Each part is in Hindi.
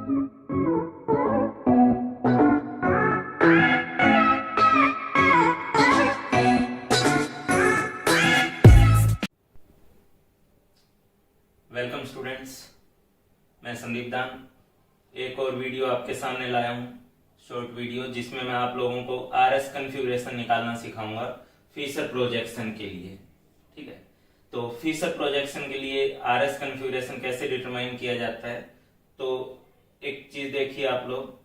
वेलकम स्टूडेंट्स, मैं संदीप दान एक और वीडियो आपके सामने लाया हूँ, शॉर्ट वीडियो, जिसमें मैं आप लोगों को आरएस कॉन्फ़िगरेशन निकालना सिखाऊंगा फीचर प्रोजेक्शन के लिए। ठीक है, तो फीचर प्रोजेक्शन के लिए आरएस कॉन्फ़िगरेशन कैसे डिटरमाइन किया जाता है। तो एक चीज देखिए आप लोग,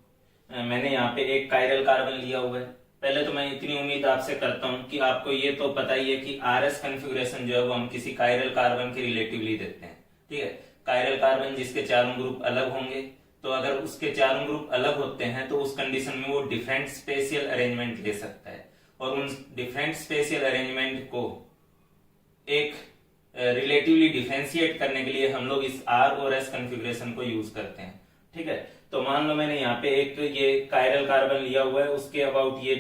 मैंने यहाँ पे एक कायरल कार्बन लिया हुआ है। पहले तो मैं इतनी उम्मीद आपसे करता हूँ कि आपको ये तो पता ही है कि आरएस कॉन्फ़िगरेशन जो है वो हम किसी कायरल कार्बन के रिलेटिवली देते हैं। ठीक है, कायरल कार्बन जिसके चारों ग्रुप अलग होंगे, तो अगर उसके चारों ग्रुप अलग होते हैं तो उस कंडीशन में वो डिफरेंट स्पेशियल अरेंजमेंट ले सकता है, और उन डिफरेंट स्पेशियल अरेंजमेंट को एक रिलेटिवली डिफरेंशिएट करने के लिए हम लोग इस आर और एस कॉन्फ़िगरेशन को यूज करते हैं। ठीक है, तो मान लो मैंने यहाँ पे एक ये कायरल कार्बन लिया हुआ है, उसके अबाउट ये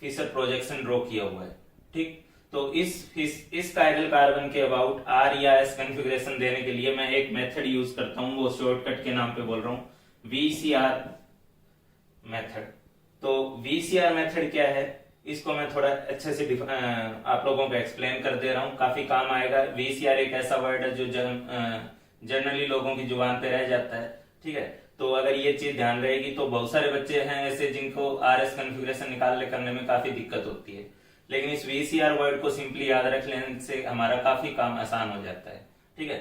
फीचर प्रोजेक्शन ड्रॉ किया हुआ है। ठीक, तो इस कायरल कार्बन के अबाउट आर या एस कॉन्फ़िगरेशन देने के लिए मैं एक मेथड यूज करता हूं, वो शॉर्टकट के नाम पे बोल रहा हूं, वीसीआर मेथड। तो वीसीआर मेथड क्या है, इसको मैं थोड़ा अच्छे से आप लोगों को एक्सप्लेन कर दे रहा हूं, काफी काम आएगा। वीसीआर एक ऐसा वर्ड है जो जनरली लोगों की जुबान पे रह जाता है। ठीक है, तो अगर ये चीज ध्यान रहेगी तो बहुत सारे बच्चे हैं ऐसे जिनको आरएस कॉन्फ़िगरेशन निकालने करने में काफी दिक्कत होती है, लेकिन इस वीसीआर वर्ड को सिंपली याद रख लेने से हमारा काफी काम आसान हो जाता है। ठीक है,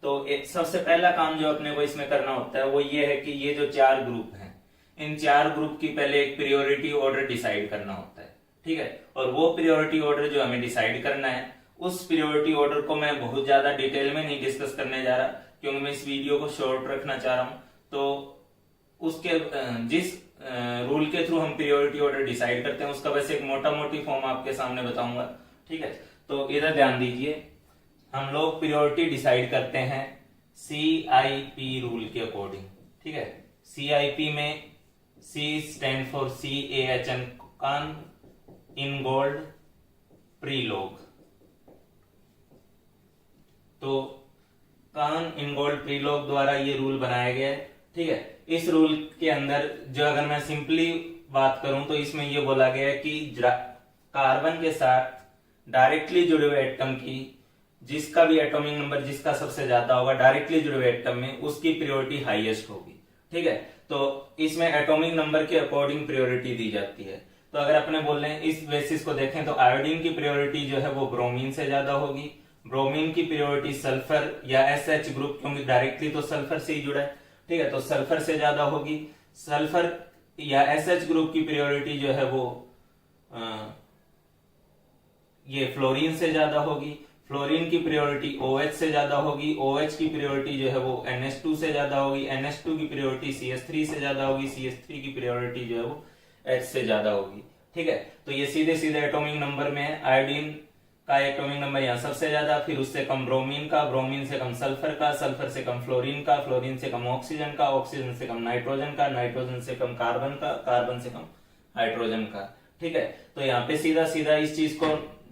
तो सबसे पहला काम जो अपने को इसमें करना होता है वो ये है कि ये जो चार ग्रुप हैं, इन चार ग्रुप की पहले एक प्रियोरिटी ऑर्डर डिसाइड करना होता है। ठीक है, और वो प्रियोरिटी ऑर्डर जो हमें डिसाइड करना है, उस प्रियोरिटी ऑर्डर को मैं बहुत ज्यादा डिटेल में नहीं डिस्कस करने जा रहा, क्योंकि मैं इस वीडियो को शॉर्ट रखना चाह रहा हूं। तो उसके जिस रूल के थ्रू हम प्रियोरिटी ऑर्डर डिसाइड करते हैं उसका वैसे एक मोटा मोटी फॉर्म आपके सामने बताऊंगा। ठीक है, तो इधर ध्यान दीजिए, हम लोग प्रियोरिटी डिसाइड करते हैं CIP रूल के अकॉर्डिंग। ठीक है, CIP में C stand for CAHN, Cahn Ingold prelog. तो कान इन गोल्ड प्रीलोग द्वारा ये रूल बनाया गया है। ठीक है, इस रूल के अंदर जो अगर मैं सिंपली बात करूं तो इसमें ये बोला गया है कि कार्बन के साथ डायरेक्टली जुड़े हुए एटम की जिसका भी एटॉमिक नंबर जिसका सबसे ज्यादा होगा डायरेक्टली जुड़े हुए एटम में, उसकी प्रियोरिटी हाईएस्ट होगी। ठीक है, तो इसमें एटॉमिक नंबर के अकॉर्डिंग प्रियोरिटी दी जाती है। तो अगर अपने बोल रहे हैं इस बेसिस को देखें तो आयोडीन की प्रियोरिटी जो है वो ब्रोमीन से ज्यादा होगी, ब्रोमीन की प्रियोरिटी सल्फर या SH ग्रुप, क्योंकि डायरेक्टली तो सल्फर से ही जुड़ा है। ठीक है, तो सल्फर से ज्यादा होगी। सल्फर या SH ग्रुप की प्रियोरिटी जो है वो ये फ्लोरीन से ज्यादा होगी, फ्लोरीन की प्रियोरिटी OH से ज्यादा होगी, OH की प्रियोरिटी जो है वो NH2 से ज्यादा होगी, NH2 की प्रियोरिटी CH3 से ज्यादा होगी, CH3 की प्रियोरिटी जो है वो H से ज्यादा होगी। ठीक है, तो ये सीधे सीधे एटॉमिक नंबर में है। आयोडीन का एटॉमिक नंबर यहाँ सबसे ज्यादा, फिर उससे कम ब्रोमीन का, ब्रोमीन से कम सल्फर का, सल्फर से कम फ्लोरीन का, फ्लोरीन से कम ऑक्सीजन का, ऑक्सीजन से कम नाइट्रोजन का, नाइट्रोजन से कम कार्बन का, कार्बन से कम हाइड्रोजन का। ठीक है, तो यहाँ पे सीधा सीधा इस चीज को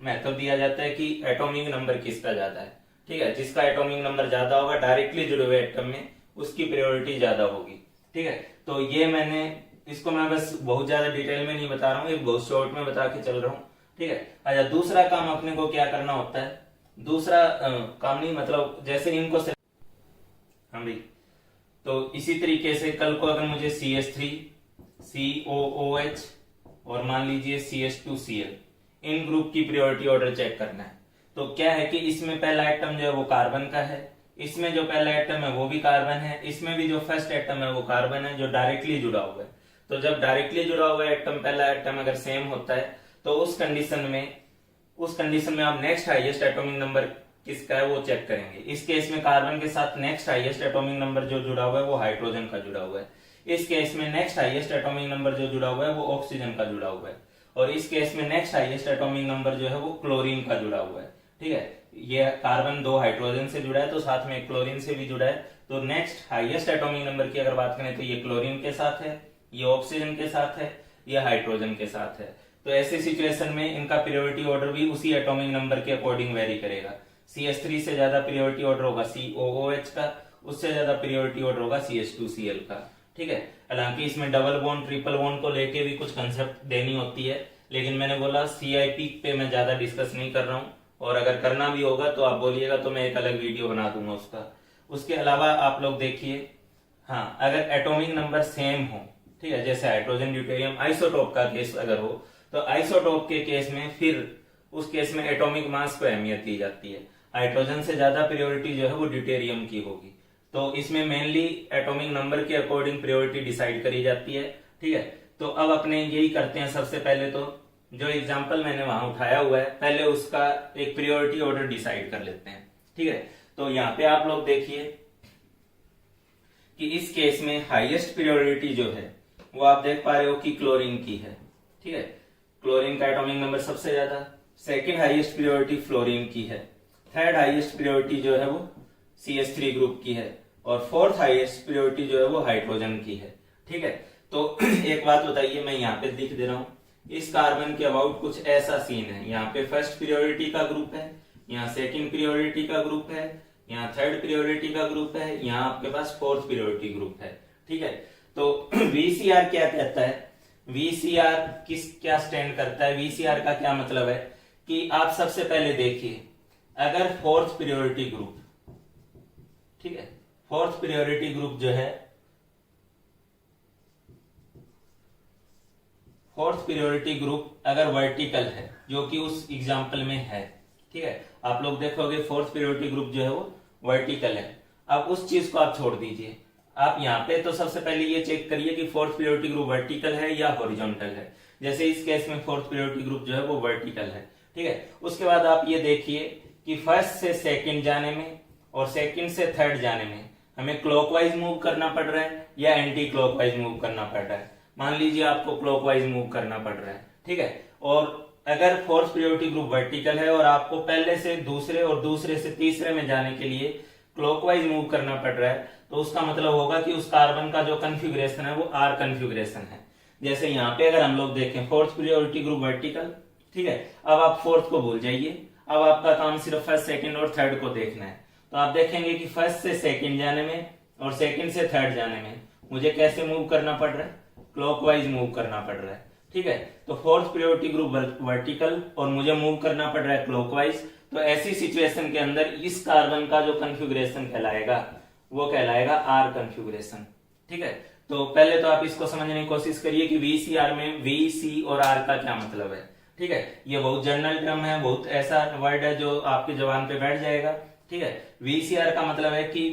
महत्व दिया जाता है कि एटॉमिक नंबर किसका ज्यादा है। ठीक है, जिसका एटॉमिक नंबर ज्यादा होगा डायरेक्टली जुड़े हुए एटम में, उसकी प्रायोरिटी ज्यादा होगी। ठीक है, तो ये मैंने इसको मैं बस बहुत ज्यादा डिटेल में नहीं बता रहा हूँ, एक बहुत शॉर्ट में बता के चल रहा हूँ। ठीक है, अच्छा दूसरा काम अपने को क्या करना होता है, दूसरा काम नहीं मतलब जैसे इनको से हम भी, तो इसी तरीके से कल को अगर मुझे CH3 COOH और मान लीजिए CH2Cl इन ग्रुप की प्रियोरिटी ऑर्डर चेक करना है, तो क्या है कि इसमें पहला एटम जो है वो कार्बन का है, इसमें जो पहला एटम है वो भी कार्बन है, इसमें भी जो फर्स्ट एटम है वो कार्बन है जो डायरेक्टली जुड़ा हुआ है। तो जब डायरेक्टली जुड़ा हुआ एटम पहला एटम अगर सेम होता है तो उस कंडीशन में आप नेक्स्ट हाईएस्ट एटॉमिक नंबर किसका है वो चेक करेंगे। इस केस में कार्बन के साथ नेक्स्ट हाईएस्ट एटॉमिक नंबर जो जुड़ा हुआ है वो हाइड्रोजन का जुड़ा हुआ है, इस केस में नेक्स्ट हाईएस्ट एटॉमिक नंबर जो जुड़ा हुआ है वो ऑक्सीजन का जुड़ा हुआ है, और इस केस में नेक्स्ट हाईएस्ट एटॉमिक नंबर जो है वो क्लोरीन का जुड़ा हुआ है। ठीक है, ये कार्बन 2 हाइड्रोजन से जुड़ा है तो साथ में क्लोरीन से भी जुड़ा है, तो नेक्स्ट हाईएस्ट एटॉमिक नंबर की अगर बात करें तो ये क्लोरीन के साथ है, ये ऑक्सीजन के साथ है, ये हाइड्रोजन के साथ है। तो ऐसी सिचुएशन में इनका प्रायोरिटी ऑर्डर भी उसी एटॉमिक नंबर के अकॉर्डिंग वेरी करेगा। CH3 से ज्यादा प्रायोरिटी ऑर्डर होगा COOH का, उससे ज्यादा प्रायोरिटी ऑर्डर होगा CH2Cl का। ठीक है। हालांकि इसमें डबल बॉन्ड ट्रिपल बॉन्ड को लेके भी कुछ कंसेप्ट देनी होती है, लेकिन मैंने बोला CIP पे मैं ज्यादा डिस्कस नहीं कर रहा हूँ, और अगर करना भी होगा तो आप बोलिएगा तो मैं एक अलग वीडियो बना दूंगा उसका। उसके अलावा आप लोग देखिए, हाँ, अगर एटॉमिक नंबर सेम हो, ठीक है, जैसे हाइड्रोजन ड्यूटेरियम आइसोटोप का केस अगर हो, तो आइसोटोप के केस में फिर उस केस में एटॉमिक मास को अहमियत दी जाती है। हाइड्रोजन से ज्यादा प्रायोरिटी जो है वो ड्यूटेरियम की होगी। तो इसमें मेनली एटॉमिक नंबर के अकॉर्डिंग प्रायोरिटी डिसाइड करी जाती है, ठीक है। तो अब अपने यही करते हैं, सबसे पहले तो जो एग्जाम्पल मैंने वहां उठाया हुआ है, पहले उसका एक प्रायोरिटी ऑर्डर डिसाइड कर लेते हैं, ठीक है। तो यहाँ पे आप लोग देखिए कि इस केस में हाईएस्ट प्रायोरिटी जो है वो आप देख पा रहे हो कि क्लोरीन की है, ठीक है। क्लोरीन का एटॉमिक नंबर सबसे ज्यादा। सेकेंड हाईएस्ट प्रायोरिटी फ्लोरीन की है। थर्ड हाईएस्ट प्रायोरिटी जो है वो CH3 ग्रुप की है, और फोर्थ हाईएस्ट प्रायोरिटी जो है वो हाइड्रोजन की है, ठीक है। तो एक बात बताइए, मैं यहाँ पे लिख दे रहा हूँ, इस कार्बन के अबाउट कुछ ऐसा सीन है। यहाँ पे फर्स्ट प्रायोरिटी का ग्रुप है, यहाँ सेकंड प्रायोरिटी का ग्रुप है, यहाँ थर्ड प्रायोरिटी का ग्रुप है, यहाँ आपके पास फोर्थ प्रायोरिटी ग्रुप है, ठीक है। तो VCR क्या कहता है? VCR क्या स्टैंड करता है? VCR का क्या मतलब है कि आप सबसे पहले देखिए, अगर फोर्थ प्रायोरिटी ग्रुप, ठीक है, फोर्थ प्रायोरिटी ग्रुप जो है, फोर्थ प्रायोरिटी ग्रुप अगर वर्टिकल है, जो कि उस एग्जांपल में है, ठीक है, आप लोग देखोगे फोर्थ प्रायोरिटी ग्रुप जो है वो वर्टिकल है। अब उस चीज को आप छोड़ दीजिए, आप यहाँ पे तो सबसे पहले ये चेक करिए कि फोर्थ प्रायोरिटी ग्रुप वर्टिकल है या हॉरिजॉन्टल है। जैसे इस केस में फोर्थ प्रायोरिटी ग्रुप जो है वो वर्टिकल है, ठीक है। उसके बाद आप ये देखिए कि फर्स्ट से सेकंड जाने में और सेकंड से थर्ड जाने में हमें क्लॉकवाइज मूव करना पड़ रहा है या एंटी क्लॉकवाइज मूव करना पड़ रहा है। मान लीजिए आपको क्लॉकवाइज मूव करना पड़ रहा है, ठीक है। और अगर फोर्थ प्रायोरिटी ग्रुप वर्टिकल है और आपको पहले से दूसरे और दूसरे से तीसरे में जाने के लिए क्लॉकवाइज मूव करना पड़ रहा है, तो उसका मतलब होगा कि उस कार्बन का जो कन्फिगरेशन है वो R कन्फिगरेशन है। जैसे यहाँ पे अगर हम लोग देखें फोर्थ प्रायोरिटी ग्रुप वर्टिकल, ठीक है। अब आप फोर्थ को भूल जाइए, अब आपका काम सिर्फ फर्स्ट सेकंड और थर्ड को देखना है। तो आप देखेंगे कि फर्स्ट से सेकंड जाने में और सेकंड से थर्ड जाने में मुझे कैसे मूव करना पड़ रहा है? क्लॉकवाइज मूव करना पड़ रहा है, ठीक है। तो फोर्थ प्रायोरिटी ग्रुप वर्टिकल और मुझे मूव करना पड़ रहा है क्लॉकवाइज। तो ऐसी सिचुएशन के अंदर इस कार्बन का जो कन्फिगरेशन कहलाएगा वो कहलाएगा R कन्फिगरेशन, ठीक है। तो पहले तो आप इसको समझने की कोशिश करिए कि VCR में V, C और R का क्या मतलब है, ठीक है। ये बहुत जनरल टर्म है, बहुत ऐसा वर्ड है जो आपकी जबान पे बैठ जाएगा, ठीक है। VCR का मतलब है कि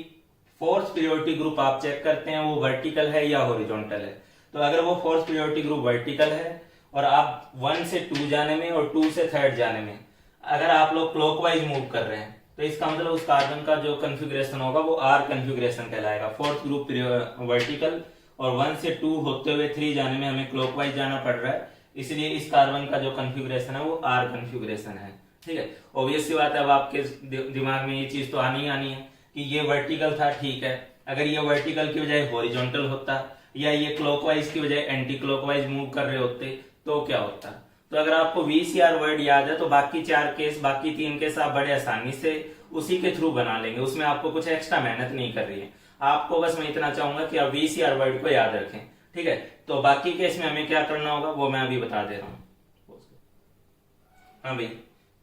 फोर्थ प्रायोरिटी ग्रुप आप चेक करते हैं वो वर्टिकल है या हॉरिजॉन्टल है। तो अगर वो फोर्थ प्रायोरिटी ग्रुप वर्टिकल है और आप 1 से 2 जाने में और 2 से 3 जाने में अगर आप लोग क्लॉकवाइज मूव कर रहे हैं, तो इसका मतलब उस कार्बन का जो कन्फिगरेशन होगा वो R कन्फिगरेशन कहलाएगा। फोर्थ ग्रुप वर्टिकल और 1 से 2 होते हुए 3 जाने में हमें क्लॉकवाइज जाना पड़ रहा है, इसलिए इस कार्बन का जो कन्फिगरेशन है वो R कन्फिगरेशन है, ठीक है। ऑब्वियस सी बात है, अब आपके दिमाग में ये चीज तो आनी है कि ये वर्टिकल था, ठीक है। अगर ये वर्टिकल की बजाय हॉरिजॉन्टल होता या ये क्लॉकवाइज की बजाय एंटी क्लॉकवाइज मूव कर रहे होते तो क्या होता? तो अगर आपको VCR वर्ड याद है तो बाकी 4 केस, बाकी 3 केस आप बड़े आसानी से उसी के थ्रू बना लेंगे। उसमें आपको कुछ एक्स्ट्रा मेहनत नहीं कर रही है। आपको बस मैं इतना चाहूंगा कि आप VCR वर्ड को याद रखें, ठीक है। तो बाकी केस में हमें क्या करना होगा वो मैं अभी बता दे रहा हूँ। हाँ भाई,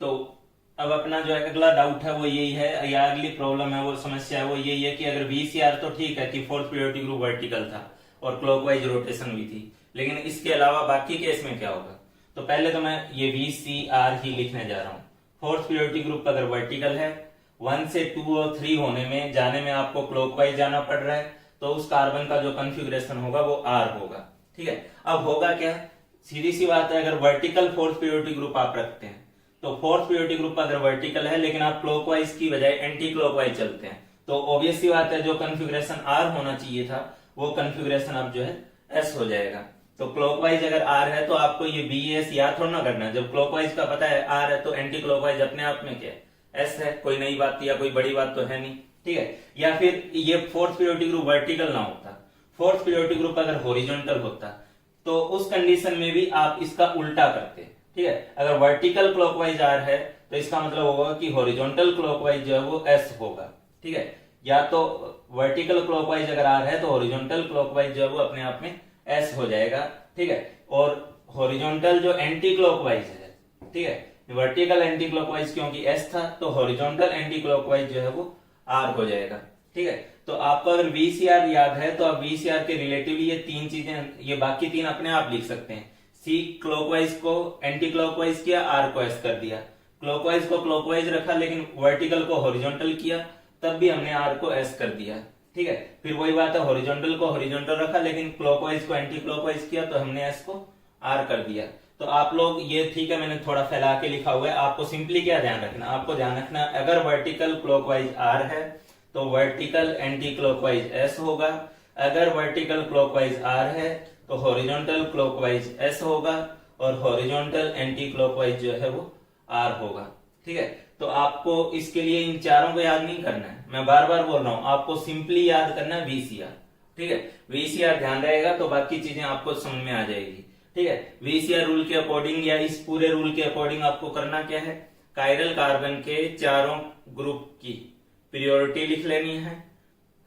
तो अब अपना जो अगला डाउट है वो यही है, या अगली प्रॉब्लम है वो समस्या है वो यही है कि अगर VCR तो ठीक है कि फोर्थ प्रायोरिटी ग्रुप वर्टिकल था और क्लॉकवाइज रोटेशन भी थी, लेकिन इसके अलावा बाकी केस में क्या होगा? तो पहले तो मैं ये VCR ही लिखने जा रहा हूँ। फोर्थ प्रायोरिटी ग्रुप अगर वर्टिकल है, 1 से 2 और 3 होने में जाने में आपको क्लॉकवाइज जाना पड़ रहा है, तो उस कार्बन का जो कन्फिगरेशन होगा वो R होगा, ठीक है। अब होगा क्या? सीधी सी बात है, अगर वर्टिकल फोर्थ प्रायोरिटी ग्रुप आप रखते हैं तो फोर्थ प्रायोरिटी ग्रुप अगर वर्टिकल है लेकिन आप क्लॉकवाइज की बजाय एंटी क्लॉकवाइज चलते हैं, तो ऑब्वियस सी बात है जो कन्फिगरेशन R होना चाहिए था वो कन्फिगरेशन अब जो है S हो जाएगा। तो क्लॉकवाइज अगर R है तो आपको ये BS याद थोड़ा ना करना है। जब क्लॉकवाइज का पता है R है तो एंटी क्लॉकवाइज अपने आप में क्या है? S है। कोई नई बात या कोई बड़ी बात तो है नहीं, ठीक है। या फिर ये फोर्थ प्रायोरिटी ग्रुप वर्टिकल ना होता, फोर्थ प्रायोरिटी ग्रुप अगर हॉरिजॉन्टल होता तो उस कंडीशन में भी आप इसका उल्टा करते, ठीक है। अगर वर्टिकल क्लॉकवाइज R है तो इसका मतलब होगा कि हॉरिजॉन्टल क्लॉकवाइज जो है वो S होगा, ठीक है। या तो वर्टिकल क्लॉकवाइज अगर आर है तो हॉरिजॉन्टल क्लॉकवाइज जो है वो अपने आप में एस हो जाएगा, ठीक है। और हॉरिजॉन्टल जो एंटी क्लॉकवाइज है, ठीक है, वर्टिकल एंटी क्लॉकवाइज क्योंकि एस था तो हॉरिजॉन्टल एंटी क्लॉकवाइज जो है वो आर हो जाएगा, ठीक है। तो आपको अगर वीसीआर याद है तो आप वीसीआर के रिलेटिवली ये तीन चीजें, ये बाकी तीन अपने आप लिख सकते हैं। सी क्लॉकवाइज को एंटी क्लॉकवाइज किया, आर को एस कर दिया, क्लॉकवाइज को क्लॉकवाइज रखा लेकिन वर्टिकल को हॉरिजॉन्टल किया, तब भी हमने आर को एस कर दिया, ठीक है। फिर वही बात है, हॉरिजॉन्टल को हॉरिजॉन्टल रखा लेकिन क्लॉकवाइज को एंटी क्लॉकवाइज किया तो हमने एस को आर कर दिया। तो आप लोग ये, ठीक है, मैंने थोड़ा फैला के लिखा हुआ है, आपको सिंपली क्या ध्यान रखना, आपको ध्यान रखना अगर वर्टिकल क्लॉकवाइज आर है तो वर्टिकल एंटी क्लॉकवाइज एस होगा, अगर वर्टिकल क्लॉकवाइज आर है तो हॉरिजॉन्टल क्लॉकवाइज एस होगा और हॉरिजॉन्टल एंटी क्लॉकवाइज जो है वो आर होगा, ठीक है। तो आपको इसके लिए इन चारों को याद नहीं करना है, मैं बार बार बोल रहा हूं, आपको सिंपली याद करना है वीसीआर, ठीक है। वीसीआर ध्यान रहेगा तो बाकी चीजें आपको समझ में आ जाएगी, ठीक है। वीसीआर रूल के अकॉर्डिंग या इस पूरे रूल के अकॉर्डिंग आपको करना क्या है, कायरल कार्बन के चारों ग्रुप की प्रियोरिटी लिख लेनी है।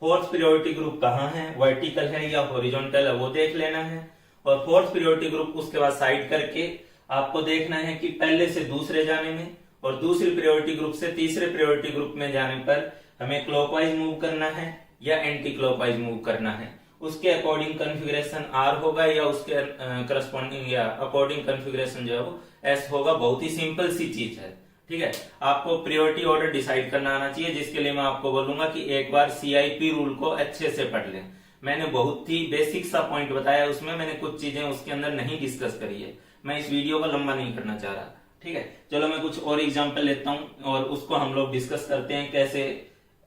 फोर्थ प्रियोरिटी ग्रुप कहाँ है, वर्टिकल है या हॉरिजॉन्टल है वो देख लेना है, और फोर्थ प्रियोरिटी ग्रुप उसके बाद साइड करके आपको देखना है कि पहले से दूसरे जाने में और दूसरी प्रायोरिटी ग्रुप से तीसरे प्रायोरिटी ग्रुप में जाने पर हमें क्लॉकवाइज मूव करना है या एंटी क्लॉकवाइज मूव करना है, उसके अकॉर्डिंग कॉन्फ़िगरेशन आर होगा या उसके करस्पॉन्डिंग या अकॉर्डिंग कॉन्फ़िगरेशन जो है वो एस होगा। बहुत ही सिंपल सी चीज है, ठीक है। आपको प्रायोरिटी ऑर्डर डिसाइड करना आना चाहिए, जिसके लिए मैं आपको बोलूंगा कि एक बार सीआईपी रूल को अच्छे से पढ़ लें। मैंने बहुत ही बेसिक सा पॉइंट बताया, उसमें मैंने कुछ चीजें उसके अंदर नहीं डिस्कस करी है, मैं इस वीडियो को लंबा नहीं करना चाह रहा, ठीक है। चलो मैं कुछ और एग्जांपल लेता हूं और उसको हम लोग डिस्कस करते हैं कैसे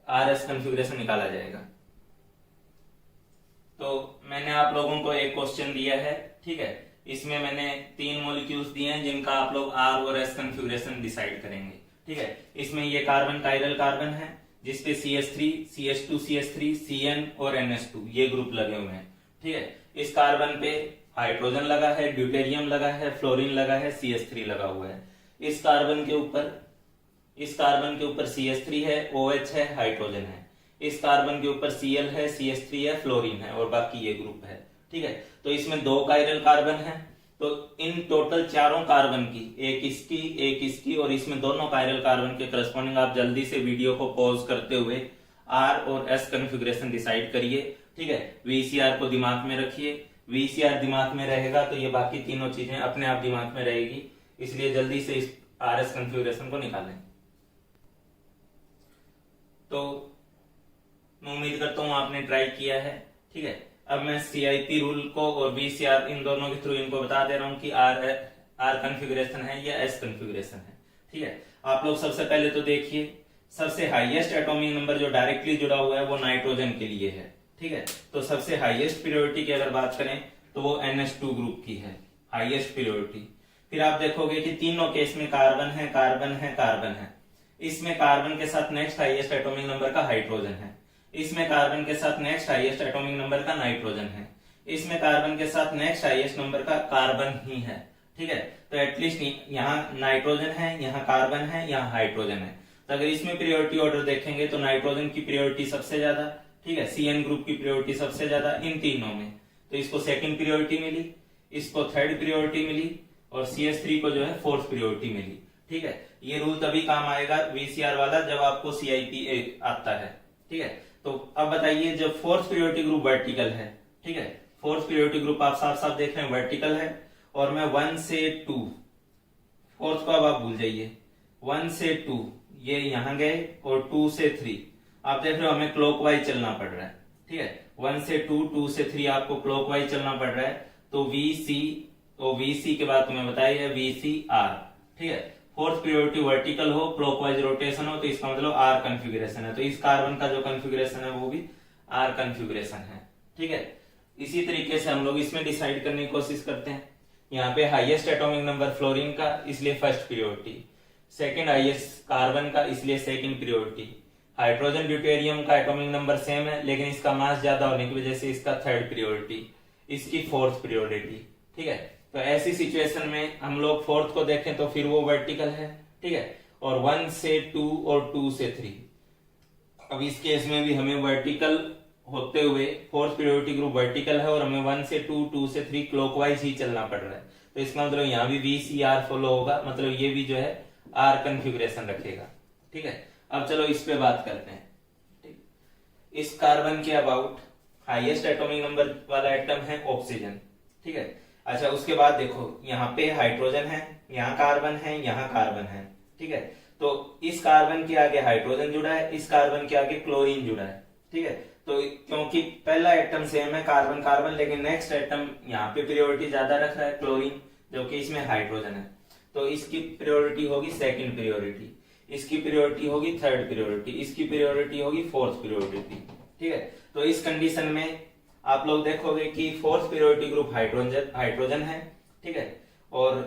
आरएस कॉन्फ़िगरेशन निकाला जाएगा। तो मैंने आप लोगों को एक क्वेश्चन दिया है, ठीक है, इसमें मैंने 3 मॉलिक्यूल्स दिए हैं जिनका आप लोग आर और एस कॉन्फ़िगरेशन डिसाइड करेंगे, ठीक है। इसमें ये कार्बन कायरल कार्बन है जिसपे CH3, CH2, CH3, CN और NH2 ये ग्रुप लगे हुए हैं, ठीक है। इस कार्बन पे हाइड्रोजन लगा है, ड्यूटेरियम लगा है, फ्लोरीन लगा है, CH3 लगा हुआ है। इस कार्बन के ऊपर CH3 है, OH है, हाइड्रोजन है। इस कार्बन के ऊपर Cl है, CH3 है, फ्लोरीन है और बाकी ये ग्रुप है, ठीक है। तो इसमें 2 कायरल कार्बन है, तो इन टोटल चारों कार्बन की, एक इसकी और इसमें दोनों कायरल कार्बन के करस्पॉन्डिंग आप जल्दी से वीडियो को पॉज करते हुए आर और एस कॉन्फ़िगरेशन डिसाइड करिए, ठीक है। वीसीआर को दिमाग में रखिए, वीसीआर दिमाग में रहेगा तो ये बाकी तीनों चीजें अपने आप दिमाग में रहेगी, इसलिए जल्दी से इस आरएस कॉन्फ़िगरेशन को निकालें। तो मैं उम्मीद करता हूं आपने ट्राई किया है, ठीक है। अब मैं सीआईपी रूल को और वीसीआर इन दोनों के थ्रू इनको बता दे रहा हूं कि आर कॉन्फ़िगरेशन है या एस कॉन्फ़िगरेशन है, ठीक है। आप लोग सबसे पहले तो देखिए, सबसे हाईएस्ट एटॉमिक नंबर जो डायरेक्टली जुड़ा हुआ है वो नाइट्रोजन के लिए है, ठीक है। तो सबसे हाईएस्ट प्रायोरिटी की अगर बात करें तो वो NH2 ग्रुप की है, हाईएस्ट प्रायोरिटी। फिर आप देखोगे कि तीनों केस में कार्बन है, कार्बन है, कार्बन है। इसमें कार्बन के साथ नेक्स्ट हाईएस्ट एटॉमिक नंबर का हाइड्रोजन है, इसमें कार्बन के साथ नेक्स्ट हाईएस्ट एटॉमिक नंबर का नाइट्रोजन है, इसमें कार्बन के साथ नेक्स्ट हाईएस्ट नंबर का कार्बन ही है, ठीक है। तो एटलीस्ट यहाँ नाइट्रोजन है, यहाँ कार्बन है, यहाँ हाइड्रोजन है। तो अगर इसमें प्रायोरिटी ऑर्डर देखेंगे तो नाइट्रोजन की प्रायोरिटी सबसे ज्यादा, ठीक है, CN ग्रुप की प्रायोरिटी सबसे ज्यादा इन तीनों में, तो इसको सेकंड प्रायोरिटी मिली, इसको थर्ड प्रायोरिटी मिली और CH3 को जो है फोर्थ प्रायोरिटी मिली, ठीक है। ये रूल तभी काम आएगा वीसीआर वाला जब आपको CIP आता है, ठीक है। तो अब बताइए, जब फोर्थ प्रायोरिटी ग्रुप वर्टिकल है, ठीक है, फोर्थ प्रायोरिटी ग्रुप आप साफ साफ देख रहे हैं वर्टिकल है, और मैं 1 से 2, फोर्थ को अब आप भूल जाइए, 1 से 2 ये यहां गए और 2 से 3 आप देख रहे हो हमें क्लॉकवाइज चलना पड़ रहा है, ठीक है। 1 से 2, 2 से 3 आपको क्लॉकवाइज चलना पड़ रहा है, तो VC के बाद तुम्हें बताइए VCR, ठीक है। फोर्थ प्रायोरिटी वर्टिकल हो, क्लॉकवाइज रोटेशन हो, तो इसका मतलब आर कॉन्फ़िगरेशन है। तो इस कार्बन का जो कॉन्फ़िगरेशन है वो भी आर कॉन्फ़िगरेशन है, ठीक है। इसी तरीके से हम लोग इसमें डिसाइड करने की कोशिश करते हैं। यहाँ पे हाईएस्ट एटॉमिक नंबर फ्लोरीन का, इसलिए first priority, second highest carbon का, इसलिए सेकंड प्रायोरिटी। हाइड्रोजन ड्यूटेरियम का एटॉमिक नंबर सेम है लेकिन इसका मास ज्यादा होने की वजह से इसका थर्ड प्रायोरिटी, इसकी फोर्थ प्रायोरिटी, ठीक है। तो ऐसी सिचुएशन में हम लोग फोर्थ को देखें तो फिर वो वर्टिकल है, ठीक है। और 1 से 2 और 2 से 3 अब इस केस में भी हमें वर्टिकल होते हुए, फोर्थ प्रायोरिटी ग्रुप वर्टिकल है और हमें 1 से 2, 2 से 3 क्लॉकवाइज ही चलना पड़ रहा है, तो इसका मतलब यहाँ भी VCR फॉलो होगा, मतलब ये भी जो है R कन्फिग्रेशन रखेगा। ठीक है, अब चलो इस पे बात करते हैं। ठीक, इस कार्बन के अबाउट हाईएस्ट एटॉमिक नंबर वाला एटम है ऑक्सीजन। ठीक है, अच्छा उसके बाद देखो यहाँ पे हाइड्रोजन है, यहाँ कार्बन है, यहाँ कार्बन है। ठीक है, तो इस कार्बन के आगे हाइड्रोजन जुड़ा है, इस कार्बन के आगे क्लोरीन जुड़ा है। ठीक है, तो क्योंकि पहला एटम सेम है कार्बन कार्बन, लेकिन नेक्स्ट एटम यहाँ पे प्रायोरिटी ज्यादा रख रहा है क्लोरीन, जबकि इसमें हाइड्रोजन है, तो इसकी प्रायोरिटी होगी सेकंड प्रायोरिटी, इसकी प्रायोरिटी होगी थर्ड प्रायोरिटी, इसकी प्रायोरिटी होगी फोर्थ प्रायोरिटी। ठीक है, तो इस कंडीशन में आप लोग देखोगे कि फोर्थ प्रायोरिटी ग्रुप हाइड्रोजन है। ठीक है, और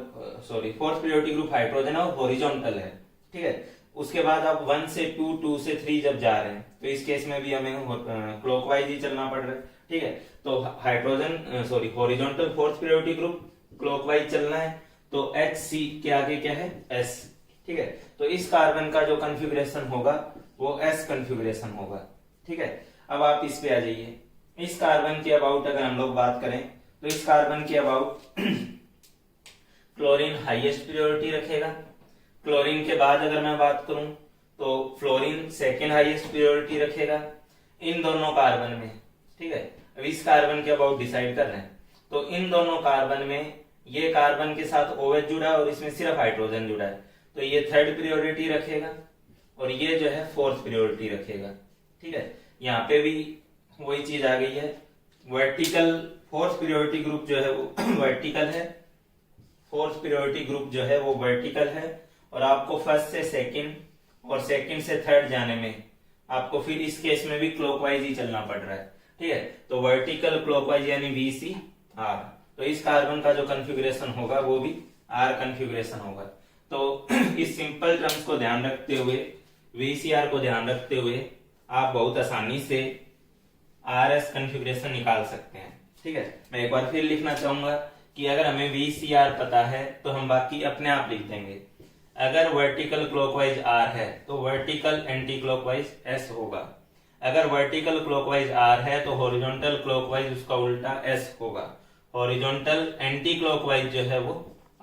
फोर्थ प्रायोरिटी ग्रुप हाइड्रोजन है और हॉरिजॉन्टल है। ठीक है, उसके बाद आप 1 से 2, 2 से 3 जब जा रहे हैं तो इस केस में भी हमें क्लॉकवाइज ही चलना पड़ रहा है। ठीक है, तो horizontal fourth priority group clockwise चलना है, तो HC के आगे क्या है S। ठीक है, तो इस कार्बन का जो कॉन्फ़िगरेशन होगा वो S कॉन्फ़िगरेशन होगा। ठीक है, अब आप इस पे आ जाइए। इस कार्बन के अबाउट अगर हम लोग बात करें तो इस कार्बन के अबाउट क्लोरीन हाईएस्ट प्रायोरिटी रखेगा। क्लोरीन के बाद अगर मैं बात करूं तो फ्लोरीन सेकेंड हाईएस्ट प्रायोरिटी रखेगा इन दोनों कार्बन में। ठीक है, अब इस कार्बन के अबाउट डिसाइड कर रहे हैं, तो इन दोनों कार्बन में ये कार्बन के साथ OH जुड़ा है और इसमें सिर्फ हाइड्रोजन जुड़ा है, तो ये थर्ड प्रायोरिटी रखेगा और ये जो है फोर्थ प्रायोरिटी रखेगा। ठीक है, यहाँ पे भी वही चीज आ गई है, वर्टिकल फोर्थ प्रायोरिटी ग्रुप जो है वो वर्टिकल है, फोर्थ प्रायोरिटी ग्रुप जो है वो वर्टिकल है, और आपको फर्स्ट से सेकंड और सेकंड से थर्ड जाने में आपको फिर इस केस में भी क्लॉकवाइज ही चलना पड़ रहा है। ठीक है, तो वर्टिकल क्लॉकवाइज यानी VCR, तो इस कार्बन का जो कॉन्फ़िगरेशन होगा वो भी R कॉन्फ़िगरेशन होगा। तो इस सिंपल टर्म्स को ध्यान रखते हुए, VCR को ध्यान रखते हुए आप बहुत आसानी से RS कॉन्फ़िगरेशन निकाल सकते हैं। ठीक है, मैं एक बार फिर लिखना चाहूंगा कि अगर हमें VCR पता है तो हम बाकी अपने आप लिख देंगे। अगर वर्टिकल क्लॉकवाइज R है तो वर्टिकल एंटी क्लॉकवाइज S होगा, अगर वर्टिकल क्लॉकवाइज R है तो हॉरिजॉन्टल क्लॉकवाइज उसका उल्टा S होगा, हॉरिजॉन्टल एंटी क्लॉकवाइज जो है वो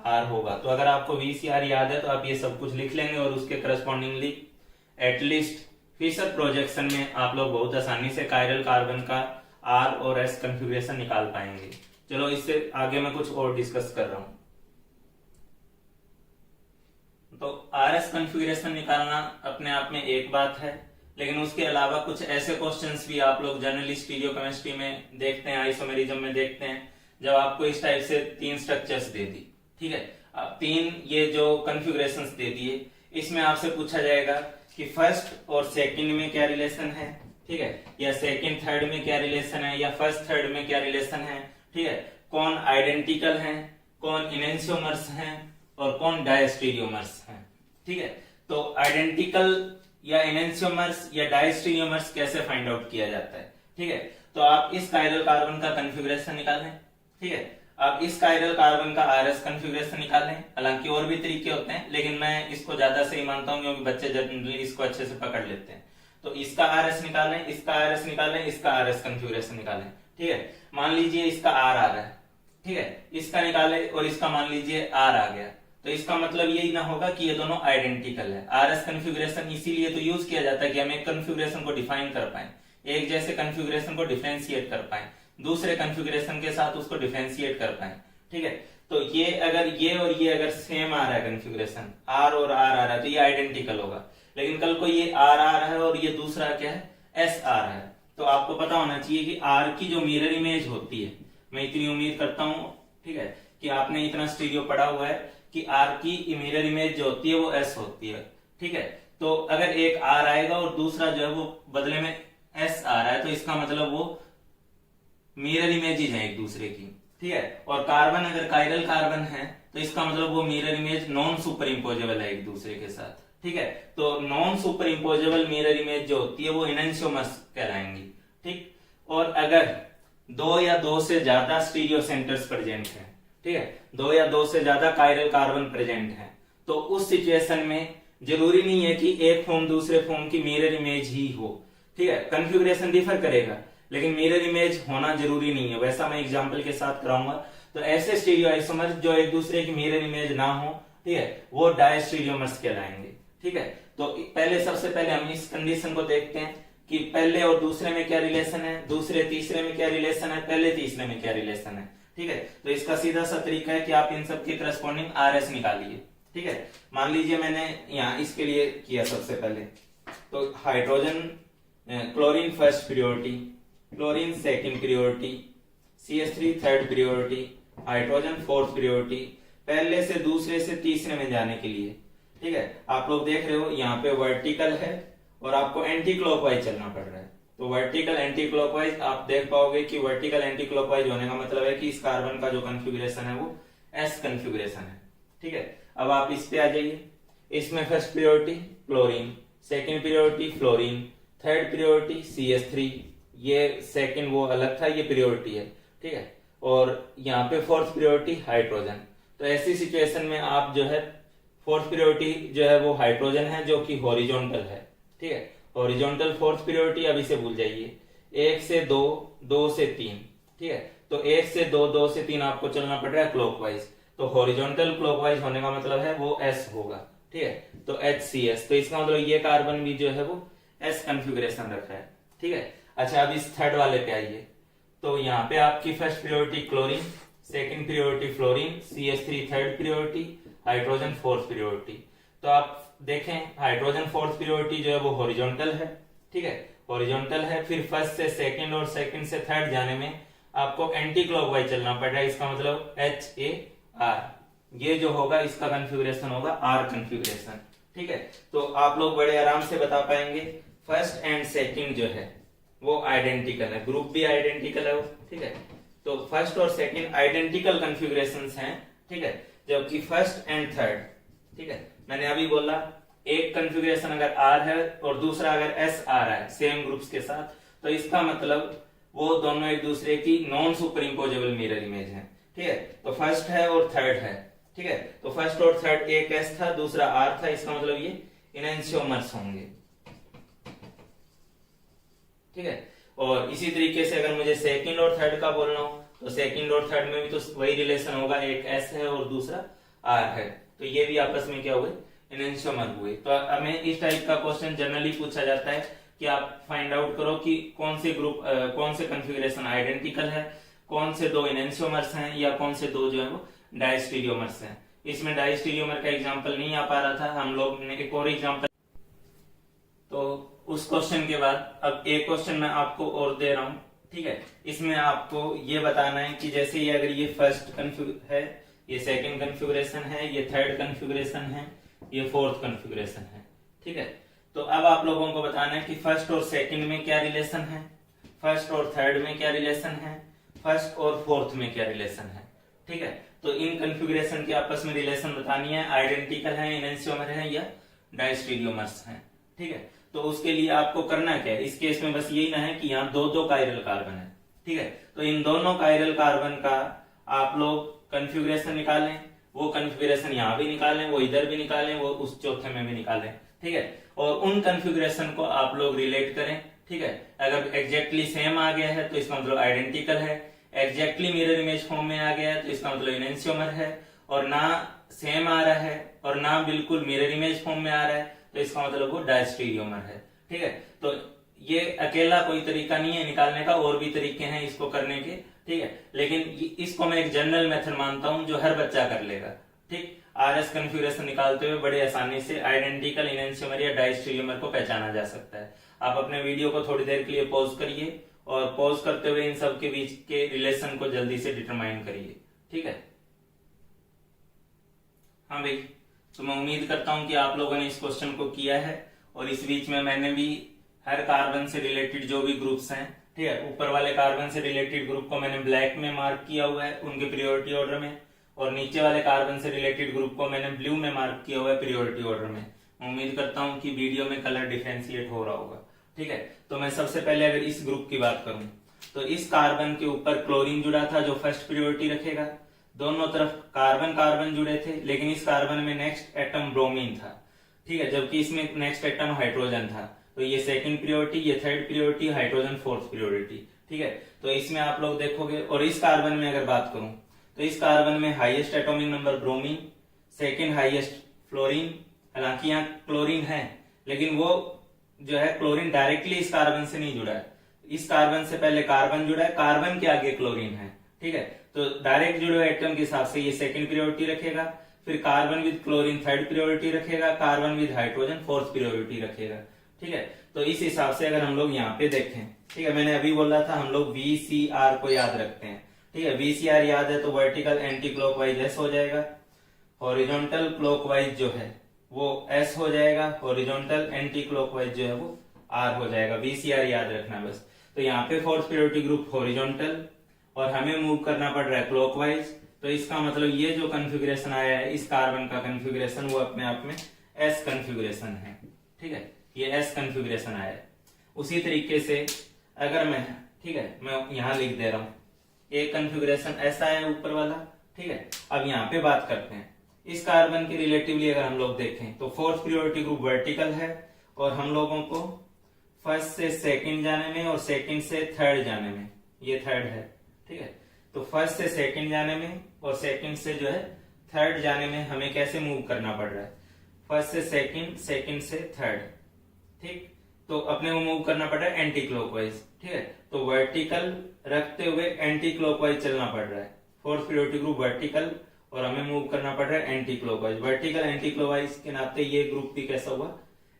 R होगा। तो अगर आपको VCR याद है तो आप ये सब कुछ लिख लेंगे और उसके करस्पॉन्डिंगली एटलीस्ट फिशर प्रोजेक्शन में आप लोग बहुत आसानी से कायरल कार्बन का R और S कॉन्फ़िगरेशन निकाल पाएंगे। चलो इससे आगे मैं कुछ और डिस्कस कर रहा हूं। तो RS कॉन्फ़िगरेशन निकालना अपने आप में एक बात है, लेकिन उसके अलावा कुछ ऐसे क्वेश्चंस भी आप लोग जनरली स्टीरियोकेमिस्ट्री में देखते हैं, आइसोमेरिज्म में देखते हैं, जब आपको इस टाइप से 3 स्ट्रक्चर्स दे दी। ठीक है, अब 3 ये जो कॉन्फ़िगरेशंस दे दिए, इसमें आपसे पूछा जाएगा कि फर्स्ट और सेकंड में क्या रिलेशन है। ठीक है, या सेकंड थर्ड में क्या रिलेशन है, या फर्स्ट थर्ड में क्या रिलेशन है। ठीक है, कौन आइडेंटिकल हैं, कौन इनेंशियोमर्स हैं और कौन डायस्टीरियोमर्स हैं। ठीक है, तो आइडेंटिकल या इनेंशियोमर्स या डायस्टीरियोमर्स कैसे फाइंड आउट किया जाता है। ठीक है, तो आप इस कायरल कार्बन का कॉन्फ़िगरेशन निकालें। ठीक है, आप इस कायरल कार्बन का RS कॉन्फ़िगरेशन निकालें। हालांकि और भी तरीके होते हैं, लेकिन मैं इसको ज्यादा सही मानता हूं क्योंकि बच्चे जनरली इसको अच्छे से पकड़ लेते हैं। तो इसका RS निकालें, इसका RS निकालें, इसका RS कॉन्फ़िगरेशन निकालें। ठीक है, मान लीजिए इसका R आ रहा है, ठीक है, इसका निकाले और इसका मान लीजिए R आ गया, तो इसका मतलब यही ना होगा कि ये दोनों आइडेंटिकल है। RS कॉन्फ़िगरेशन इसीलिए तो यूज किया जाता है कि हम एक कॉन्फ़िगरेशन को डिफाइन कर पाए, एक जैसे कॉन्फ़िगरेशन को डिफरेंशिएट कर पाए, दूसरे कॉन्फ़िगरेशन के साथ उसको डिफरेंशिएट कर पाए। ठीक है, तो ये अगर ये और ये अगर सेम आ रहा है कॉन्फ़िगरेशन, R और R आ रहा है, तो ये आइडेंटिकल होगा। लेकिन कल को ये R आ रहा है और ये दूसरा क्या है S आ रहा है, तो आपको पता होना चाहिए कि R की जो मिरर इमेज होती है, मैं इतनी उम्मीद करता हूं, ठीक है, कि आपने इतना स्टीरियो पढ़ा हुआ है कि R की मिरर इमेज जो होती है वो S होती है। ठीक है, तो अगर एक R आएगा और दूसरा जो है वो बदले में S आ रहा है, तो इसका मतलब वो मिरर इमेज है एक दूसरे की। ठीक है, और कार्बन अगर कायरल कार्बन है तो इसका मतलब वो mirror image non super imposable है एक दूसरे के साथ। ठीक है, तो non super imposable mirror image जो होती है वो इनेंशियोमर्स कहलाएंगी। ठीक, और अगर 2 या 2 से ज्यादा स्टीरियो सेंटर्स प्रेजेंट है, ठीक है, 2 या 2 से ज्यादा कायरल कार्बन प्रेजेंट है, तो उस सिचुएशन में जरूरी नहीं है कि एक फॉर्म दूसरे फॉर्म की मिरर इमेज ही हो, ठीक है, कन्फिग्रेशन डिफर करेगा, लेकिन मिरर इमेज होना जरूरी नहीं है, वैसा मैं एग्जांपल के साथ कराऊंगा। तो ऐसे स्टीरियो आइसोमर जो एक दूसरे की मिरर इमेज ना हो, ठीक है, वो डायस्टीरियोमर्स कहलाएंगे। ठीक है, तो पहले सबसे पहले हम इस कंडीशन को देखते हैं कि पहले और दूसरे में क्या रिलेशन है, दूसरे तीसरे में क्या रिलेशन है, पहले तीसरे में क्या रिलेशन है। ठीक है, तो इसका सीधा सा तरीका है कि आप इन सब के करस्पॉन्डिंग आरएस निकालिए। ठीक है, मान लीजिए मैंने यहाँ इसके लिए किया सबसे पहले, तो hydrogen chlorine first priority, chlorine second priority, CH3 third priority, hydrogen fourth priority, पहले से दूसरे से तीसरे में जाने के लिए। ठीक है, आप लोग देख रहे हो यहाँ पे वर्टिकल है और आपको एंटी क्लॉकवाइज चलना पड़ रहा है, तो वर्टिकल एंटी क्लॉकवाइज आप देख पाओगे कि वर्टिकल एंटी क्लॉकवाइज होने का मतलब है कि इस कार्बन का जो कन्फिग्रेशन है वो एस कन्फिग्रेशन है। ठीक है, अब आप इस पे आ जाइए, इसमें first priority chlorine, second priority fluorine, third priority CH3, ये सेकंड वो अलग था, ये प्रियोरिटी है। ठीक है, और यहाँ पे फोर्थ प्रियोरिटी हाइड्रोजन। तो ऐसी सिचुएशन में आप जो है फोर्थ प्रियोरिटी जो है वो हाइड्रोजन है जो कि हॉरिजॉन्टल है। ठीक है, हॉरिजॉन्टल फोर्थ प्रियोरिटी, अब इसे भूल जाइए, 1 से 2, 2 से 3। ठीक है, तो 1 से 2, 2 से 3 आपको चलना पड़ रहा है क्लॉकवाइज, तो हॉरिजॉन्टल क्लॉकवाइज होने का मतलब है वो S होगा। ठीक है, तो HCS, तो इसका मतलब ये कार्बन भी जो है वो S कन्फिग्रेशन रखा है। ठीक है, अच्छा अब इस थर्ड वाले पे आइए, तो यहाँ पे आपकी first priority chlorine, second priority fluorine, CH3 third priority, hydrogen fourth priority. तो आप देखें हाइड्रोजन फोर्थ प्रियोरिटी जो है वो हॉरिजॉन्टल है। ठीक है, हॉरिजॉन्टल है, फिर फर्स्ट से सेकंड और सेकंड से थर्ड जाने में आपको एंटी क्लॉकवाइज चलना पड़ रहा है, इसका मतलब HAR, ये जो होगा इसका कन्फिग्रेशन होगा R कन्फिग्रेशन। ठीक है, तो आप लोग बड़े आराम से बता पाएंगे फर्स्ट एंड सेकंड जो है वो आइडेंटिकल है, ग्रुप भी आइडेंटिकल है वो। ठीक है, तो फर्स्ट और सेकंड आइडेंटिकल कन्फिग्रेशंस हैं। ठीक है, जबकि फर्स्ट एंड थर्ड, ठीक है, मैंने अभी बोला एक कन्फिग्रेशन अगर R है और दूसरा अगर S आ रहा है सेम ग्रुप्स के साथ, तो इसका मतलब वो दोनों एक दूसरे की non super imposable mirror image है। ठीक है, तो फर्स्ट है और थर्ड है। ठीक है, तो फर्स्ट और थर्ड, एक S था दूसरा R था, इसका मतलब ये इनएंशियोमर्स होंगे। ठीक है, और इसी तरीके से अगर मुझे सेकंड और थर्ड का बोलना हो तो सेकंड और थर्ड में भी तो वही रिलेशन होगा, एक S है और दूसरा R है, तो ये भी आपस में क्या हुए, इनएंशियोमर हुए। तो हमें इस टाइप का क्वेश्चन जनरली पूछा जाता है कि आप फाइंड आउट करो कि कौन से ग्रुप कौन से कन्फिग्रेशन आइडेंटिकल है, कौन से दो इनएंशियोमर्स हैं या कौन से दो जो है वो डायस्टीरियोमर्स हैं। इसमें डायस्टीरियोमर का एग्जांपल नहीं आ पा रहा था, हम लोग ने एक और एग्जांपल, तो उस क्वेश्चन के बाद अब एक क्वेश्चन मैं आपको और दे रहा हूं। ठीक है, इसमें आपको ये बताना है कि जैसे ये अगर ये फर्स्ट कन्फिग है, ये सेकंड कन्फिग्रेशन है, ये थर्ड कन्फिग्रेशन है, ये फोर्थ कन्फिग्रेशन है। ठीक है, तो अब आप लोगों को बताना है कि फर्स्ट और सेकंड में क्या रिलेशन है, फर्स्ट और थर्ड में क्या रिलेशन है, फर्स्ट और फोर्थ में क्या रिलेशन है। ठीक है, तो इन कन्फिग्रेशन की आपस में रिलेशन बतानी है, आइडेंटिकल है, इनएंशियोमर है या डायस्टीरियोमर्स है। ठीक है, तो उसके लिए आपको करना क्या है, इस केस में बस यही ना है कि यहाँ दो दो कायरल कार्बन है। ठीक है, तो इन दोनों कायरल कार्बन का आप लोग कन्फिग्रेशन निकालें, वो कन्फिग्रेशन यहाँ भी निकालें, वो इधर भी निकालें, वो उस चौथे में भी निकालें। ठीक है, और उन कन्फिग्रेशन को आप लोग रिलेट करें। ठीक है, अगर एग्जैक्टली सेम आ गया है तो इसका मतलब आइडेंटिकल है, एग्जैक्टली मिरर इमेज फॉर्म में आ गया है तो इसका मतलब इनएंशियोमर है, और ना सेम आ रहा है और ना बिल्कुल मिरर इमेज फॉर्म में आ रहा है तो इसका मतलब वो डायस्टीरियोमर है। ठीक है, तो ये अकेला कोई तरीका नहीं है निकालने का, और भी तरीके हैं इसको करने के। ठीक है, लेकिन इसको मैं एक जनरल मेथड मानता हूं जो हर बच्चा कर लेगा। ठीक, आरएस कन्फिग्रेशन निकालते हुए बड़े आसानी से आइडेंटिकल, इनएंशियोमर या डायस्टीरियोमर को पहचाना जा सकता है। आप अपने वीडियो को थोड़ी देर के लिए पॉज करिए और पॉज करते हुए इन सब के बीच के रिलेशन को जल्दी से डिटरमाइन करिए। ठीक है, हाँ भाई, तो मैं उम्मीद करता हूं कि आप लोगों ने इस क्वेश्चन को किया है, और इस बीच में मैंने भी हर कार्बन से रिलेटेड जो भी ग्रुप्स हैं, ठीक है, ऊपर वाले कार्बन से रिलेटेड ग्रुप को मैंने ब्लैक में मार्क किया हुआ है उनके प्रियोरिटी ऑर्डर में, और नीचे वाले कार्बन से रिलेटेड ग्रुप को मैंने ब्लू में मार्क किया हुआ है प्रियोरिटी ऑर्डर में। उम्मीद करता हूं कि वीडियो में कलर डिफरेंशिएट हो रहा होगा। ठीक है, तो मैं सबसे पहले अगर इस ग्रुप की बात करूं तो इस कार्बन के ऊपर क्लोरीन जुड़ा था जो फर्स्ट प्रियोरिटी रखेगा, दोनों तरफ कार्बन कार्बन जुड़े थे, लेकिन इस कार्बन में नेक्स्ट एटम ब्रोमीन था। ठीक है, जबकि इसमें नेक्स्ट एटम हाइड्रोजन था, तो ये सेकंड प्रायोरिटी, ये third priority, hydrogen fourth priority, ठीक है। तो इसमें आप लोग देखोगे, और इस कार्बन में अगर बात करूं तो इस कार्बन में highest atomic number bromine, second highest fluorine, हालांकि यहाँ क्लोरीन है लेकिन वो जो है क्लोरीन डायरेक्टली इस कार्बन से नहीं जुड़ा है, इस कार्बन से पहले कार्बन जुड़ा है, कार्बन के आगे क्लोरीन है, ठीक है। तो डायरेक्ट जुड़े हुए एटम के हिसाब से ये सेकंड प्रायोरिटी रखेगा, फिर carbon with chlorine third priority रखेगा, carbon with hydrogen fourth priority रखेगा, ठीक है। तो इस हिसाब से अगर हम लोग यहाँ पे देखें, ठीक है, मैंने अभी बोला था हम लोग VCR को याद रखते हैं, ठीक है। VCR याद है तो वर्टिकल एंटी क्लॉकवाइज S हो जाएगा, हॉरिजॉन्टल क्लॉकवाइज जो है वो S हो जाएगा, हॉरिजॉन्टल एंटी क्लॉकवाइज जो है वो R हो जाएगा। VCR याद रखना बस। तो यहाँ पे फोर्थ प्रायोरिटी ग्रुप हॉरिजॉन्टल और हमें मूव करना पड़ रहा है क्लॉकवाइज, तो इसका मतलब ये जो कॉन्फ़िगरेशन आया है इस कार्बन का कॉन्फ़िगरेशन वो अपने आप में S कॉन्फ़िगरेशन है, ठीक है, ये S कॉन्फ़िगरेशन आया है। उसी तरीके से अगर मैं, ठीक है, मैं यहाँ लिख दे रहा हूं एक कॉन्फ़िगरेशन ऐसा है ऊपर वाला, ठीक है। अब यहाँ पे बात करते हैं इस कार्बन के रिलेटिवली अगर हम लोग देखें तो फोर्थ प्रायोरिटी ग्रुप वर्टिकल है और हम लोगों को फर्स्ट से सेकंड जाने में और सेकंड से थर्ड जाने में, ये थर्ड है, ठीक है। तो फर्स्ट से सेकंड जाने में और सेकंड से जो है थर्ड जाने में हमें कैसे मूव करना पड़ रहा है, फर्स्ट से सेकंड, सेकंड से थर्ड, ठीक। तो अपने को मूव करना पड़ रहा है एंटी क्लॉकवाइज, ठीक है। तो वर्टिकल रखते हुए एंटी क्लॉकवाइज चलना पड़ रहा है, फोर्थ प्रायोरिटी ग्रुप वर्टिकल और हमें मूव करना पड़ रहा है anti clockwise. Vertical anti clockwise के नाते ये ग्रुप भी कैसा हुआ,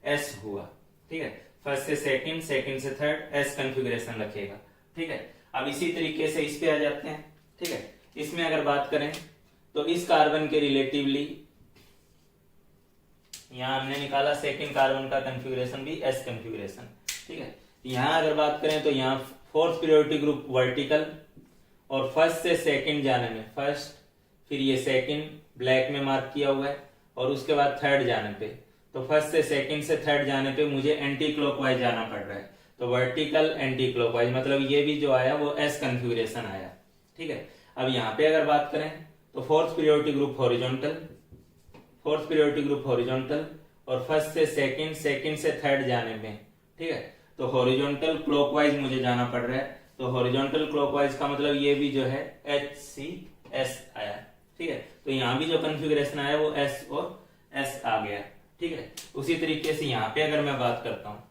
S हुआ, ठीक है। फर्स्ट से सेकंड, सेकंड से थर्ड S कॉन्फ़िगरेशन रखेगा, ठीक है। अब इसी तरीके से इस पे आ जाते हैं, ठीक है। इसमें अगर बात करें तो इस कार्बन के रिलेटिवली यहाँ हमने निकाला सेकंड कार्बन का कॉन्फ़िगरेशन भी S कॉन्फ़िगरेशन, ठीक है। यहाँ अगर बात करें तो यहाँ फोर्थ प्रायोरिटी ग्रुप वर्टिकल और फर्स्ट से सेकंड जाने में फर्स्ट, फिर ये सेकंड ब्लैक में मार्क किया हुआ है और उसके बाद थर्ड जाने पे, तो फर्स्ट से सेकंड से थर्ड जाने पे मुझे एंटी क्लॉकवाइज जाना पड़ रहा है, तो वर्टिकल एंटी क्लॉकवाइज मतलब ये भी जो आया वो S कॉन्फ़िगरेशन आया, ठीक है। अब यहाँ पे अगर बात करें तो fourth priority group horizontal, fourth priority group horizontal और फर्स्ट से सेकंड, सेकंड से थर्ड जाने में, ठीक है। तो हॉरिजॉन्टल क्लॉकवाइज मुझे जाना पड़ रहा है, तो हॉरिजॉन्टल क्लॉकवाइज का मतलब ये भी जो है HCS आया, ठीक है। तो यहाँ भी जो कॉन्फ़िगरेशन आया वो S और S आ गया, ठीक है। उसी तरीके से यहाँ पे अगर मैं बात करता हूँ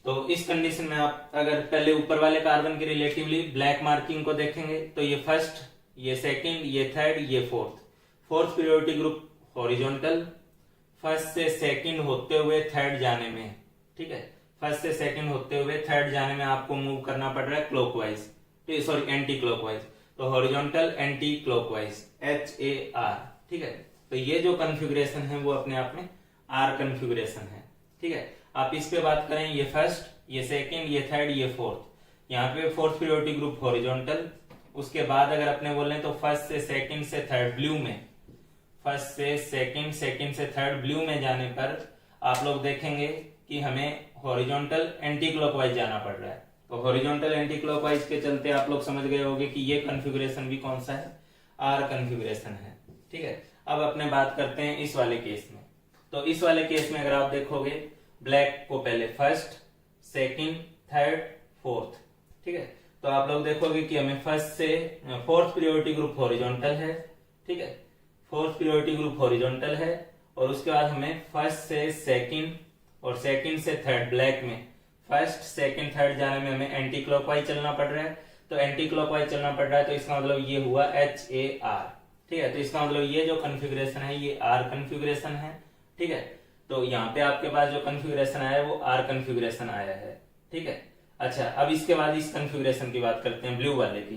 तो इस कंडीशन में आप अगर पहले ऊपर वाले कार्बन के रिलेटिवली ब्लैक मार्किंग को देखेंगे तो ये फर्स्ट, ये सेकंड, ये थर्ड, ये fourth, fourth priority group horizontal first से सेकंड होते हुए थर्ड जाने में, ठीक है। फर्स्ट से सेकंड होते हुए थर्ड जाने में आपको मूव करना पड़ रहा है क्लॉकवाइज, सॉरी एंटी क्लॉकवाइज, तो हॉरिजॉन्टल एंटी क्लॉकवाइज HAR, ठीक है। तो ये जो कॉन्फ़िगरेशन है वो अपने आप में R कॉन्फ़िगरेशन है, ठीक है। आप इस पे बात करें ये फर्स्ट, ये सेकंड, ये थर्ड, ये फोर्थ, यहाँ पे फोर्थ प्रायोरिटी ग्रुप हॉरिजॉन्टल, उसके बाद अगर अपने बोले तो फर्स्ट से सेकंड से थर्ड ब्लू में, फर्स्ट से सेकंड, सेकंड से थर्ड ब्लू में जाने पर आप लोग देखेंगे कि हमें हॉरिजॉन्टल एंटी क्लॉकवाइज जाना पड़ रहा है, तो हॉरिजॉन्टल एंटी क्लॉकवाइज के चलते आप लोग समझ गए होंगे कि ये कॉन्फ़िगरेशन भी कौन सा है, R कॉन्फ़िगरेशन है, ठीक है। अब अपने बात करते हैं इस वाले केस में, तो इस वाले केस में अगर आप देखोगे ब्लैक को पहले फर्स्ट, सेकंड, थर्ड, फोर्थ, ठीक है। तो आप लोग देखोगे कि हमें फर्स्ट से फोर्थ प्रायोरिटी ग्रुप हॉरिजॉन्टल है, ठीक है, फोर्थ प्रायोरिटी ग्रुप हॉरिजॉन्टल है और उसके बाद हमें फर्स्ट से सेकंड और सेकंड से थर्ड ब्लैक में फर्स्ट, सेकंड, थर्ड जाने में हमें एंटी क्लॉकवाइज चलना पड़ रहा है, तो एंटी क्लॉकवाइज चलना पड़ रहा है तो इसका मतलब ये हुआ HAR, ठीक है। तो इसका मतलब ये जो कॉन्फ़िगरेशन है ये R कॉन्फ़िगरेशन है, ठीक है। तो यहाँ पे आपके पास जो कॉन्फ़िगरेशन आया है वो R कॉन्फ़िगरेशन आया है, ठीक है। अच्छा, अब इसके बाद इस कॉन्फ़िगरेशन की बात करते हैं ब्लू वाले की।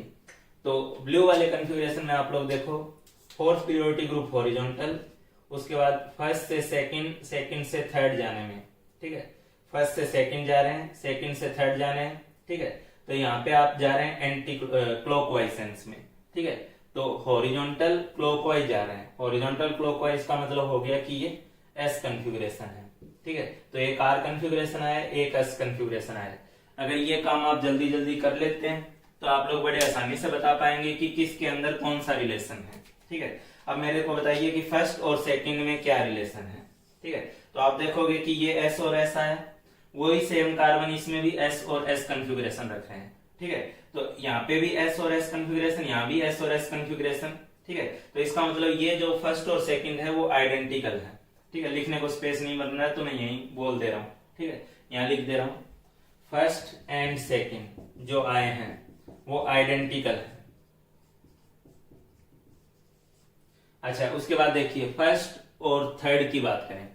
तो ब्लू वाले कॉन्फ़िगरेशन में आप लोग देखो फोर्थ प्रायोरिटी ग्रुप हॉरिजॉन्टल, उसके बाद फर्स्ट से सेकंड, सेकंड से थर्ड जाने में, ठीक है। फर्स्ट से सेकंड जा रहे हैं, सेकंड से थर्ड जा रहे हैं, ठीक है। तो यहाँ पे आप जा रहे हैं एंटी क्लॉकवाइज सेंस में, ठीक है। तो हॉरिजॉन्टल क्लॉकवाइज जा रहे हैं, हॉरिजॉन्टल क्लॉकवाइज का मतलब हो गया कि ये S कॉन्फ़िगरेशन है, ठीक है। तो एक R कॉन्फ़िगरेशन आया, एक S कॉन्फ़िगरेशन आया। अगर ये काम आप जल्दी जल्दी कर लेते हैं तो आप लोग बड़े आसानी से बता पाएंगे कि किसके अंदर कौन सा रिलेशन है, ठीक है। अब मेरे को बताइए कि फर्स्ट और सेकंड में क्या रिलेशन है, ठीक है। तो आप देखोगे कि ये S और S आया वही सेम कार्बन इसमें भी S और S कॉन्फ़िगरेशन रख रहे हैं। ठीक है, तो यहाँ पे भी S और S कॉन्फ़िगरेशन, यहाँ भी S और S कॉन्फ़िगरेशन। ठीक है, तो इसका मतलब ये जो फर्स्ट और सेकंड है वो आइडेंटिकल है। ठीक है, लिखने को स्पेस नहीं बन रहा है तो मैं यही बोल दे रहा हूँ। ठीक है, यहाँ लिख दे रहा हूँ फर्स्ट एंड सेकंड जो आए हैं वो आइडेंटिकल है। अच्छा, उसके बाद देखिए फर्स्ट और थर्ड की बात करें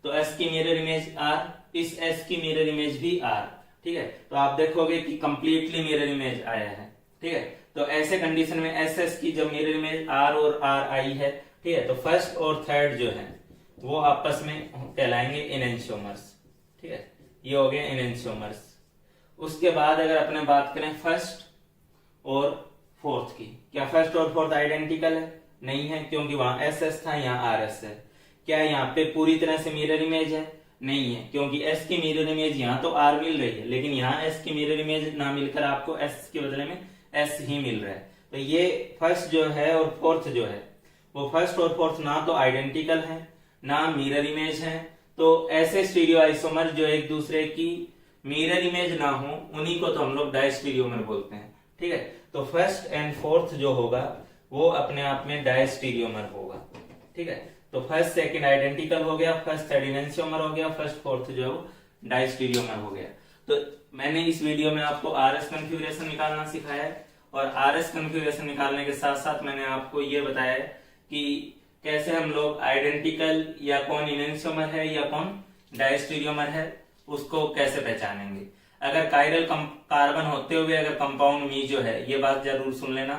तो S की मिरर इमेज R, इस S की मिरर इमेज भी R। ठीक है, तो आप देखोगे कि कंप्लीटली मिरर इमेज आया है। ठीक है, तो ऐसे कंडीशन में SS की जब मिरर इमेज R और R आई है, ठीक है, तो फर्स्ट और थर्ड जो है वो आपस में कहलाएंगे एनेंशियोमर्स। ठीक है, ये हो गए एनेंशियोमर्स। उसके बाद अगर अपने बात करें फर्स्ट और फोर्थ की, क्या फर्स्ट और फोर्थ आइडेंटिकल है? नहीं है, क्योंकि वहां SS था, यहाँ RS है। क्या यहाँ पे पूरी तरह से मिरर इमेज है? नहीं है, क्योंकि S की मिरर इमेज यहाँ तो R मिल रही है, लेकिन यहाँ S की मिरर इमेज ना मिलकर आपको S के बदले में S ही मिल रहा है। तो ये फर्स्ट जो है और फोर्थ जो है वो फर्स्ट और फोर्थ ना तो आइडेंटिकल है ना मिरर इमेज है। तो ऐसे स्टीरियो आइसोमर जो एक दूसरे की मिरर इमेज ना हो उन्हीं को तो हम लोग डायस्टीरियोमर बोलते हैं। ठीक है, तो फर्स्ट एंड फोर्थ जो होगा वो अपने आप में डायस्टीरियोमर होगा। ठीक है, तो फर्स्ट सेकंड आइडेंटिकल हो गया, फर्स्ट थर्ड एनेंशियोमर हो गया, फर्स्ट फोर्थ जो डायस्टीरियोमर हो गया। तो मैंने इस वीडियो में आपको RS कॉन्फ़िगरेशन निकालना सिखाया है और RS कॉन्फ़िगरेशन निकालने के साथ साथ मैंने आपको ये बताया है कि कैसे हम लोग आइडेंटिकल या कौन एनेंशियोमर है या कौन डायस्टीरियोमर है उसको कैसे पहचानेंगे। अगर कायरल कार्बन होते हुए अगर कंपाउंड मीजो है, ये बात जरूर सुन लेना,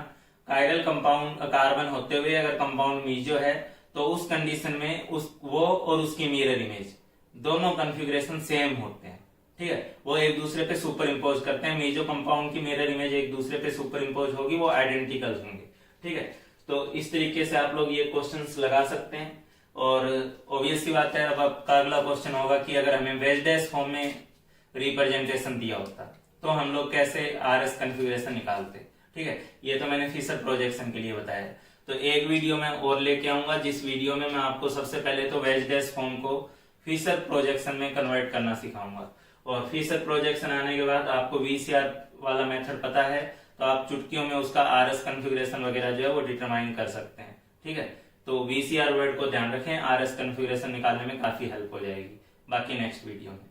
कायरल कंपाउंड कार्बन होते हुए अगर कंपाउंड मीजो है तो उस कंडीशन में वो और उसकी मिरर इमेज दोनों कॉन्फ़िगरेशन सेम होते हैं। ठीक है, वो एक दूसरे पे सुपर इम्पोज करते हैं। मीजो कंपाउंड की मिरर इमेज एक दूसरे पे सुपर इम्पोज होगी, वो आइडेंटिकल होंगे। ठीक है, तो इस तरीके से आप लोग ये क्वेश्चंस लगा सकते हैं। और ऑब्वियस सी बात है, अब आपका अगला क्वेश्चन होगा कि अगर हमें वेज डैश फॉर्म में रिप्रेजेंटेशन दिया होता तो हम लोग कैसे RS कॉन्फ़िगरेशन निकालते। ठीक है, ये तो मैंने फिशर प्रोजेक्शन के लिए बताया। तो एक वीडियो में और लेके आऊंगा जिस वीडियो में मैं आपको सबसे पहले तो वेज डैश फॉर्म को फिशर प्रोजेक्शन में कन्वर्ट करना सिखाऊंगा। और फिशर प्रोजेक्शन आने के बाद आपको VCR वाला मेथड पता है तो आप चुटकियों में उसका RS कॉन्फ़िगरेशन वगैरह जो है वो डिटरमाइन कर सकते हैं। ठीक है, तो VCR वर्ड को ध्यान रखें, RS कॉन्फ़िगरेशन निकालने में काफी हेल्प हो जाएगी। बाकी नेक्स्ट वीडियो में।